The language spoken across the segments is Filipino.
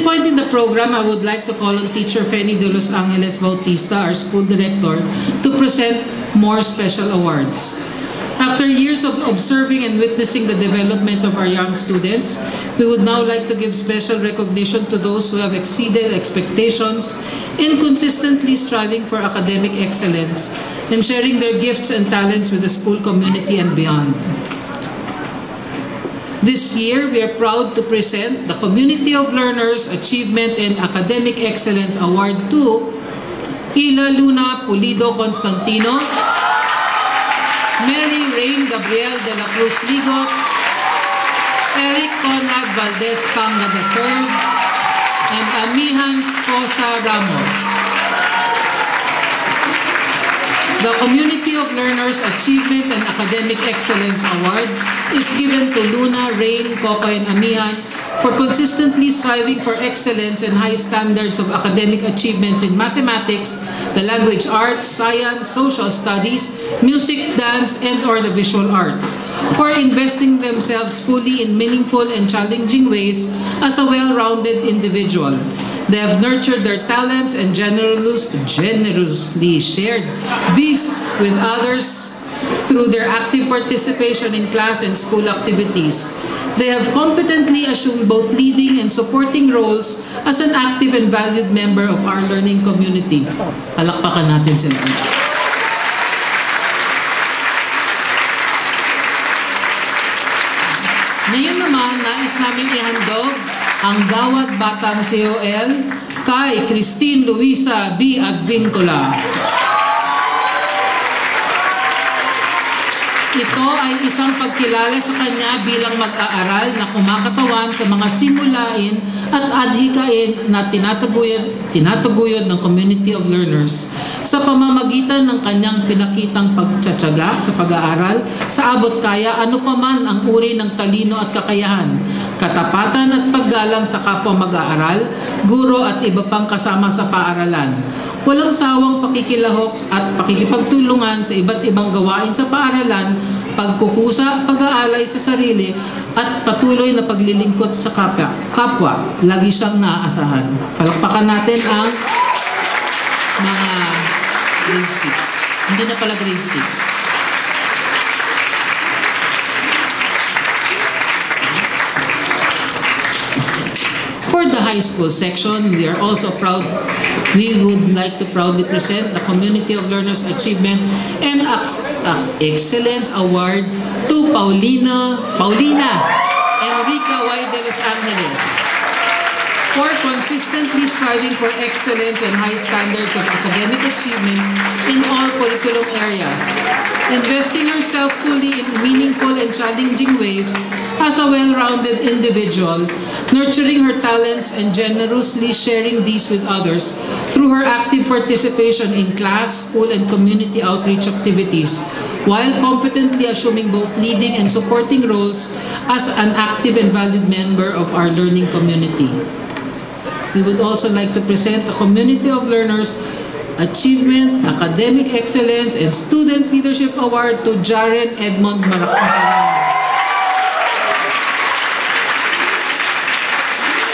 point in the program, I would like to call on Teacher Fanny de Los Angeles Bautista, our school director, to present more special awards. After years of observing and witnessing the development of our young students, we would now like to give special recognition to those who have exceeded expectations in consistently striving for academic excellence and sharing their gifts and talents with the school community and beyond. This year, we are proud to present the Community of Learners Achievement and Academic Excellence Award to Ila Luna Pulido Constantino, Mary Rain Gabriel de la Cruz Ligot, Eric Conrad Valdez Panga III, and Amihan Cosa Ramos. The Community of Learners Achievement and Academic Excellence Award is given to Luna, Rain, Coco, and Amihan for consistently striving for excellence and high standards of academic achievements in mathematics, the language arts, science, social studies, music, dance, and/or the visual arts, for investing themselves fully in meaningful and challenging ways as a well-rounded individual. They have nurtured their talents and generously shared these with others through their active participation in class and school activities. They have competently assumed both leading and supporting roles as an active and valued member of our learning community. Palakpakan natin sila. Ngayon naman, nais namin ihandog ang Gawad Batang COL kay Christine Luisa B. Advincula. Ito ay isang pagkilala sa kanya bilang mag-aaral na kumakatawan sa mga simulain at adhikain na tinataguyod ng Community of Learners sa pamamagitan ng kanyang pinakitang pagtsatsaga sa pag-aaral sa abot kaya ano paman ang uri ng talino at kakayahan, katapatan at paggalang sa kapwa mag-aaral, guro at iba pang kasama sa paaralan. Walang sawang pakikilahok at pakikipagtulungan sa iba't ibang gawain sa paaralan, pagkukusa, pag-aalay sa sarili, at patuloy na paglilingkod sa kapwa. Lagi siyang naaasahan. Palakpakan natin ang mga grade 6. Hindi na pala grade 6. For the high school section, we would like to proudly present the Community of Learners Achievement and Excellence Award to Paulina Enrica Y. de Los Angeles for consistently striving for excellence and high standards of academic achievement in all curriculum areas, investing herself fully in meaningful and challenging ways as a well-rounded individual, nurturing her talents and generously sharing these with others through her active participation in class, school, and community outreach activities, while competently assuming both leading and supporting roles as an active and valued member of our learning community. We would also like to present the Community of Learners Achievement, Academic Excellence, and Student Leadership Award to Jaren Edmond Maracuntaran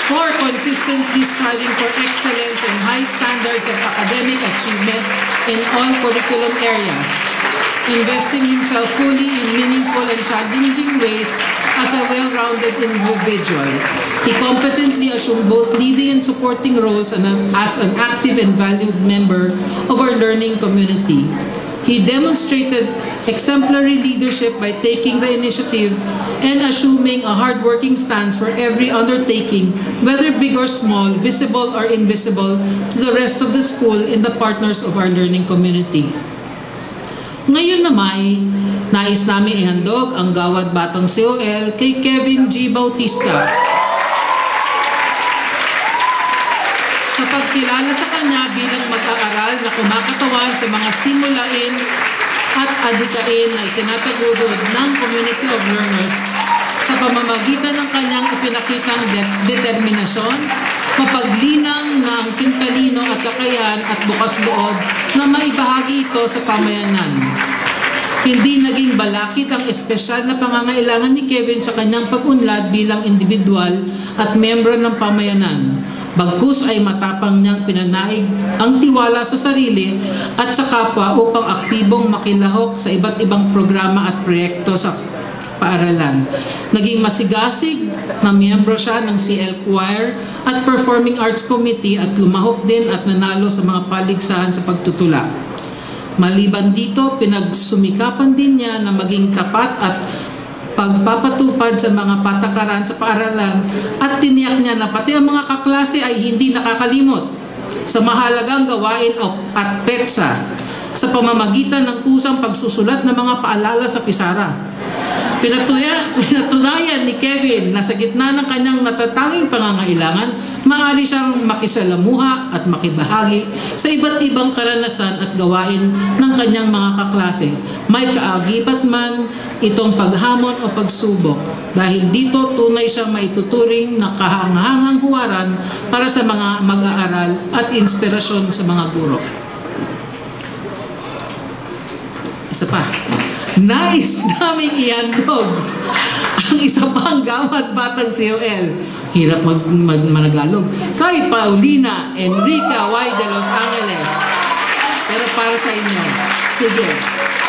for consistently striving for excellence and high standards of academic achievement in all curriculum areas, investing himself fully in meaningful and challenging ways as a well-rounded individual. He competently assumed both leading and supporting roles as an active and valued member of our learning community. He demonstrated exemplary leadership by taking the initiative and assuming a hard-working stance for every undertaking, whether big or small, visible or invisible, to the rest of the school and the partners of our learning community. Ngayon naman, nais namin ihandog ang Gawad Batang COL kay Kevin G. Bautista sa pagkilala sa kanya bilang mag-aaral na kumakatawan sa mga simulain at adhikain na itinataguyod ng Community of Learners sa pamamagitan ng kanyang ipinakitang determinasyon, mapaglinang ng talino at kakayahan at bukas loob na maibahagi ito sa pamayanan. Hindi naging balakid ang espesyal na pangangailangan ni Kevin sa kanyang pag-unlad bilang individual at membro ng pamayanan. Bagkus ay matapang niyang pinanaig ang tiwala sa sarili at sa kapwa upang aktibong makilahok sa iba't ibang programa at proyekto sa paaralan. Naging masigasig na miyembro siya ng CL Choir at Performing Arts Committee at lumahok din at nanalo sa mga paligsahan sa pagtutula. Maliban dito, pinagsumikapan din niya na maging tapat at pagpapatupad sa mga patakaran sa paaralan at tiniyak niya na pati ang mga kaklase ay hindi nakakalimot sa mahalagang gawain at petsa sa pamamagitan ng kusang pagsusulat ng mga paalala sa pisara. Pinatunayan ni Kevin na sa gitna ng kanyang natatanging pangangailangan, maaari siyang makisalamuha at makibahagi sa iba't ibang karanasan at gawain ng kanyang mga kaklase. May kaagibat man itong paghamon o pagsubok. Dahil dito, tunay siyang maituturing na kahangahangang huwaran para sa mga mag-aaral at inspirasyon sa mga guro. Isa pa. Nais naming ihandog ang isa pang gawad batang COL. Hirap managalog. Kay Paulina Enrica Y. de Los Angeles. Pero para sa inyo, sige.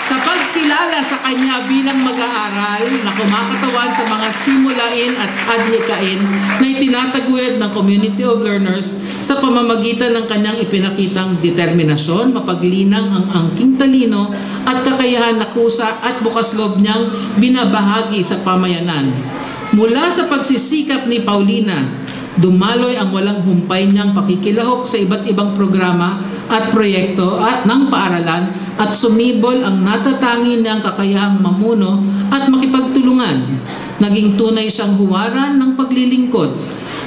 Sa pagkilala sa kanya bilang mag-aaral na kumakatawan sa mga simulain at adhikain na itinataguyod ng Community of Learners sa pamamagitan ng kanyang ipinakitang determinasyon, mapaglinang ang angking talino at kakayahan na kusa at bukas loob niyang binabahagi sa pamayanan. Mula sa pagsisikap ni Paulina, dumaloy ang walang humpay niyang pakikilahok sa iba't ibang programa at proyekto at ng paaralan at sumibol ang natatangi niyang kakayahang mamuno at makipagtulungan. Naging tunay siyang huwaran ng paglilingkod.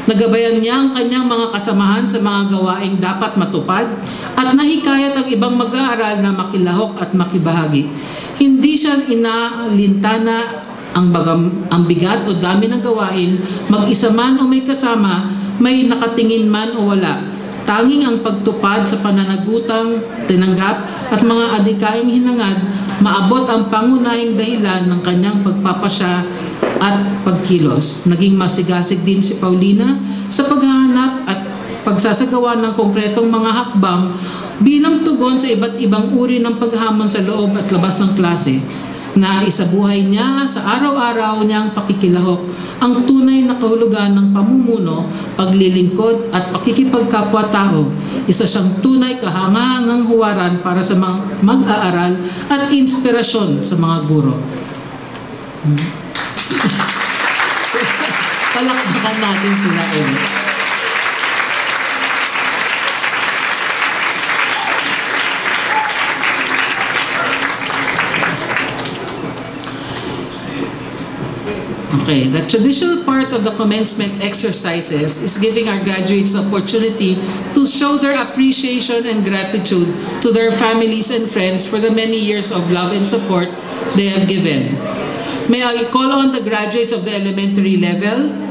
Nagabayan niya ang kanyang mga kasamahan sa mga gawaing dapat matupad at nahikayat ang ibang mag-aaral na makilahok at makibahagi. Hindi siya inalintana ang bigat o dami ng gawain, mag-isa man o may kasama, may nakatingin man o wala. Tanging ang pagtupad sa pananagutang tinanggap at mga adikaing hinangad, maabot ang pangunahing dahilan ng kanyang pagpapasya at pagkilos. Naging masigasig din si Paulina sa paghahanap at pagsasagawa ng konkretong mga hakbang bilang tugon sa iba't ibang uri ng paghamon sa loob at labas ng klase. Na isabuhay niya sa araw-araw niyang pakikilahok ang tunay na kahulugan ng pamumuno, paglilingkod at pakikipagkapwa-tao. Isa siyang tunay kahangahangang huwaran para sa mga mag-aaral at inspirasyon sa mga guro. Palakpakan natin sila ulit. Okay, the traditional part of the commencement exercises is giving our graduates the opportunity to show their appreciation and gratitude to their families and friends for the many years of love and support they have given. May I call on the graduates of the elementary level?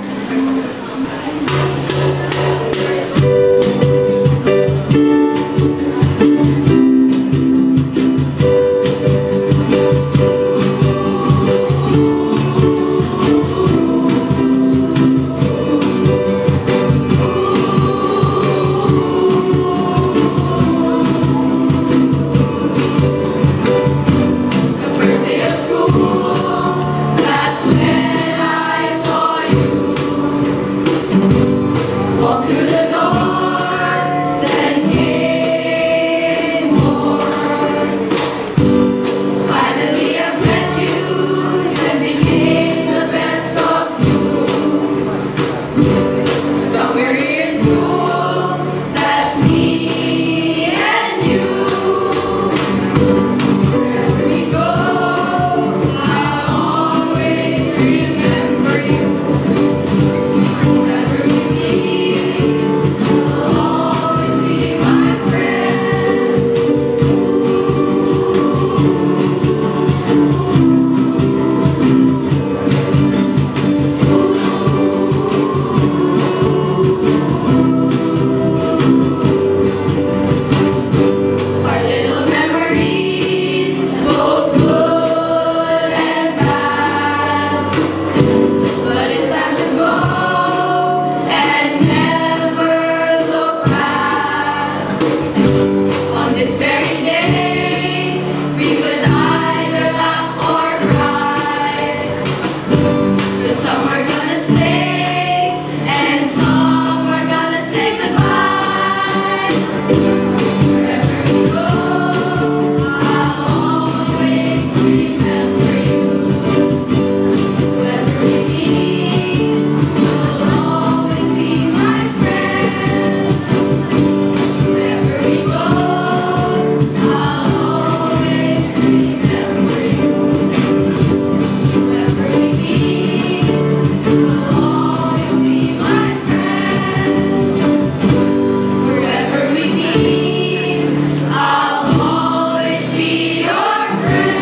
song, we're gonna say goodbye. Wherever we go, I'll always remember you. Whoever we meet, you'll always be my friend. Wherever we go, I'll always remember you. Whoever we meet, you'll always be my friend. Wherever we meet, I'll always be your friend.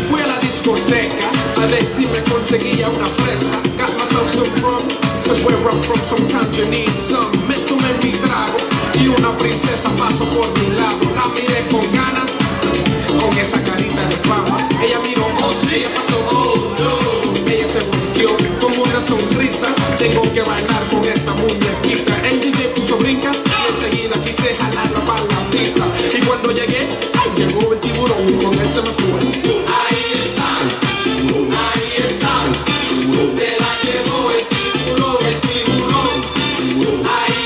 Fui a la discoteca a ver si me conseguía una fresca. Got myself some rum, cause where I'm from sometimes you need some. Me tomé mi trago y una princesa pasó por mi lado. La miré con ganas, con esa carita de fama. Ella miró, oh sí, ella pasó, oh no. Ella se volteó con una sonrisa. Tengo que bailar con esa muñequita. El DJ puso brinca y enseguida quise jalarla para la pista. Y cuando llegué, ay, llegó el tiburón y con él se me fue. Ahí está, se la llevó el tiburón, el tiburón. Ahí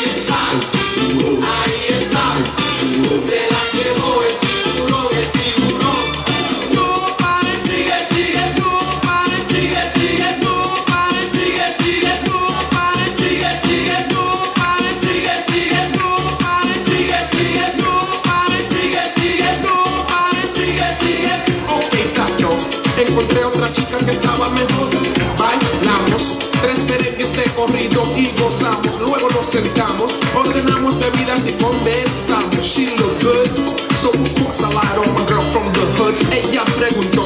está, se la llevó el tiburón, el tiburón. No pares, sigue, sigue, no pares, sigue, sigue, no pares, sigue, sigue, no pares, sigue, sigue, no pares, sigue, sigue, no pares, sigue, sigue, no pares, sigue, sigue, no pares, sigue, sigue. Ok, claro, encontré otra chica que estaba mejor. Bailamos 3 merengues de corrido y gozamos. Luego nos sentamos, ordenamos bebidas y conversamos. She looked good, so of course I lied on my girl from the hood. Ella preguntó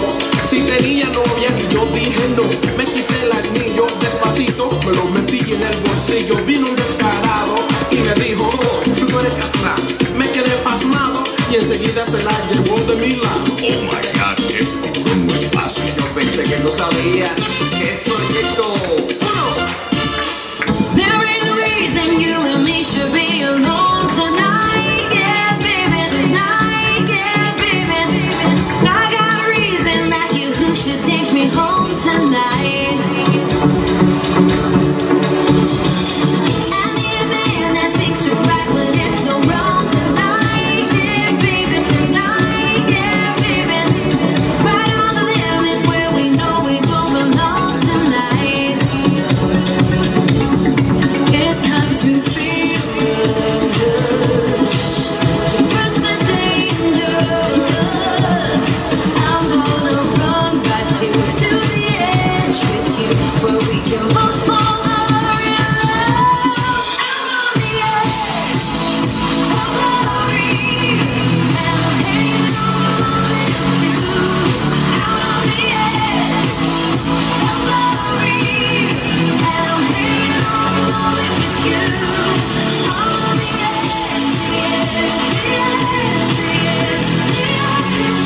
si tenía novia y yo dije no. Me quité el anillo despacito, me lo metí en el bolsillo. Vino un descarado y me dijo, oh, tú no eres casado. Me quedé pasmado y enseguida se la llevó de mi lado. Oh my God, ese tiburón no es fácil. Yo pensé que no sabía que es proyecto 1. There ain't no reason you and me should be alone tonight, yeah, baby. Tonight, yeah, baby. I got a reason that you should take me home tonight. And the man that thinks it's right, but it's so wrong tonight, yeah, baby. Tonight, yeah, baby. Right on the limits where we know we both belong tonight. It's time to feel the rush, to push the dangerous. I'm gonna run right to the edge with you, where we can both fall over in love. I'm on the edge of glory, and I'm hanging on with you. Out on the edge of glory, and I'm hanging on with you. On the edge, the edge, the edge, the edge, the edge,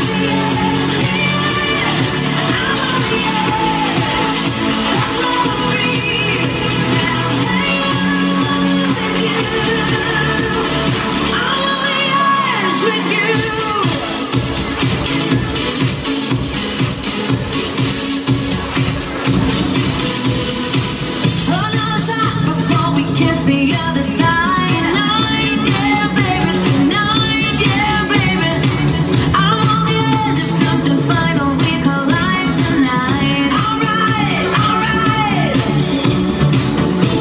the edge, the edge. I'm on the edge of glory, and I'm hanging on with you. I'm on the edge with you. Another shot before we kiss the other side. Tonight, yeah, baby. Tonight, yeah, baby. I'm on the edge of something final. We collide tonight. Alright, alright.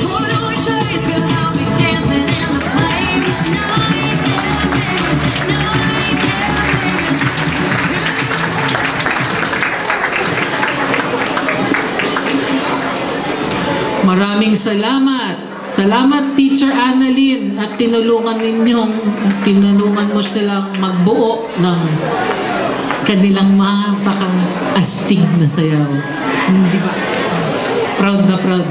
Put on your shades, 'cause I'll be dancing in the flames. Tonight, yeah, baby. Tonight, yeah, Maraming salamat. Salamat, Teacher Annalyn, at tinulungan mo silang magbuo ng kanilang mapakang astig na sayaw. Hindi ba? Proud na proud.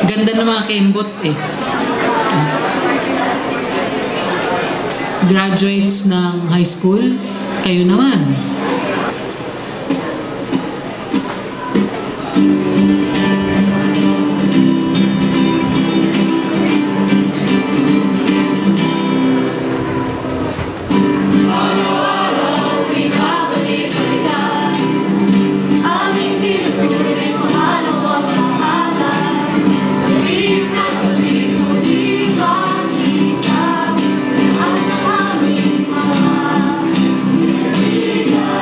Ganda ng mga kembot eh. Graduates ng high school, kayo naman. Thank you.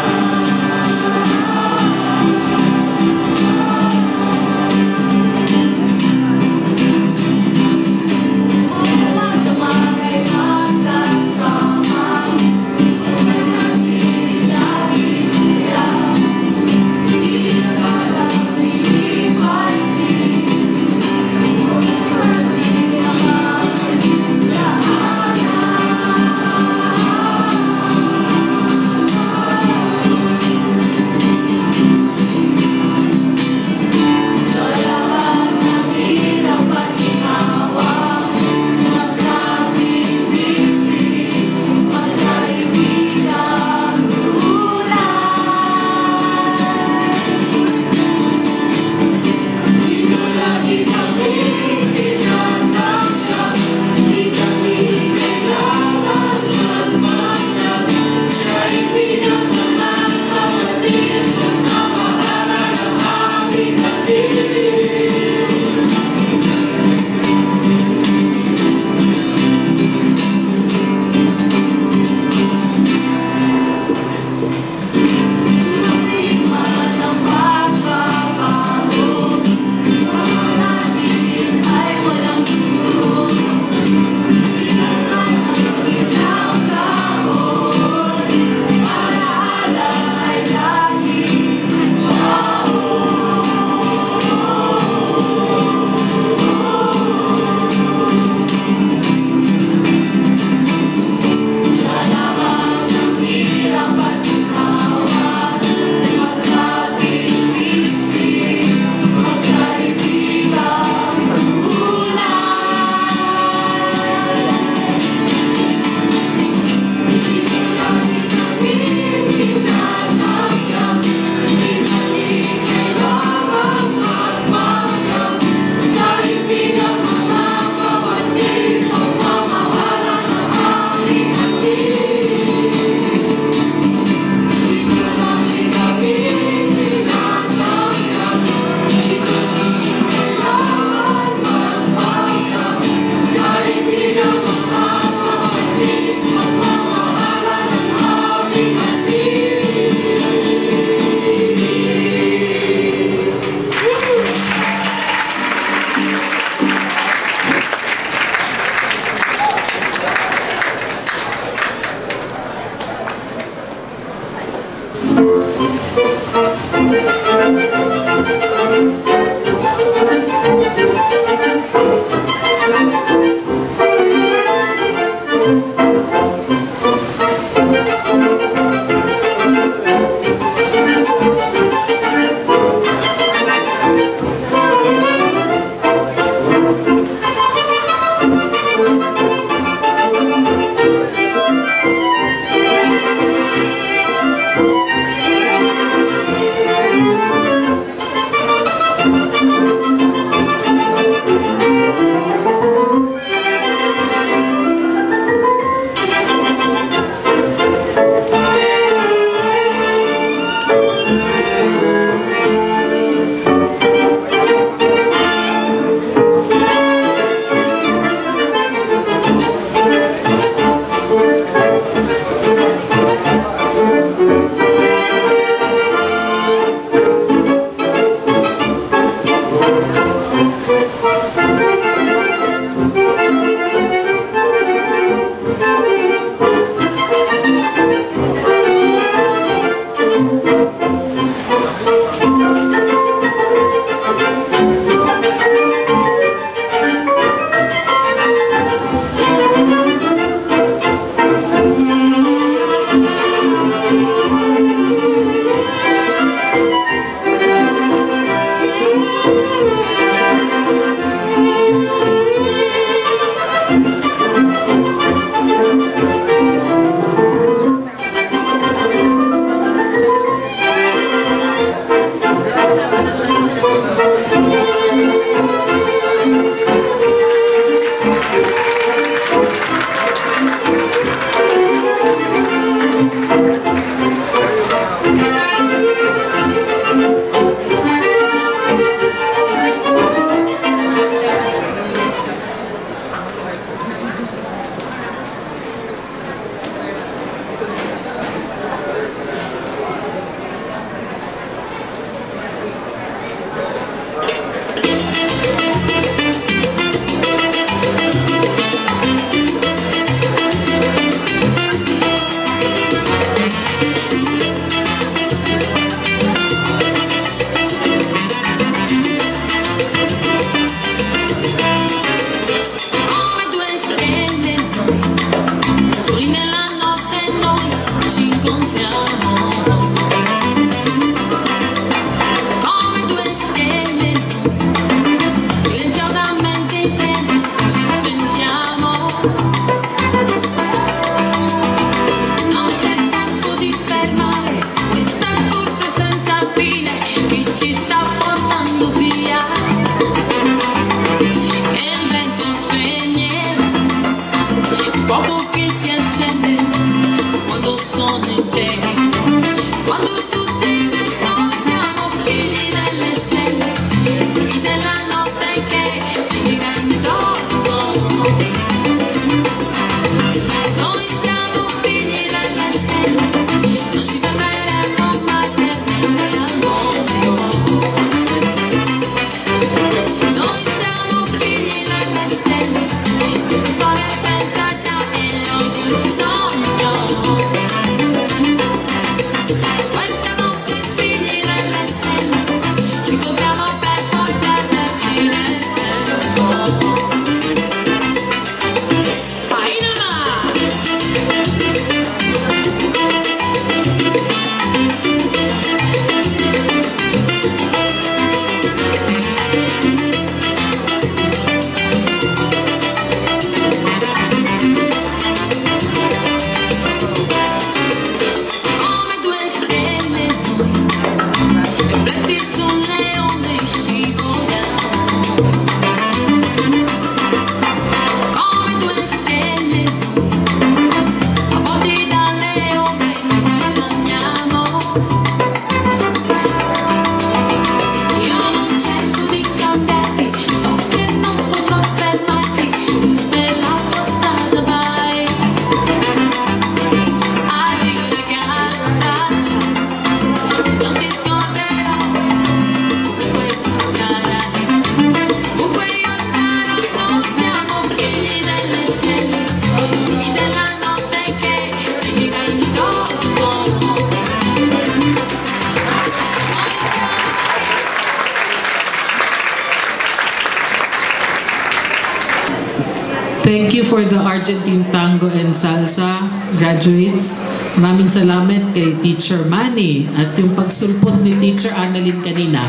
Thank you for the Argentine Tango and Salsa graduates. Maraming salamat kay Teacher Manny at yung pagsulpot ni Teacher Annalyn kanina.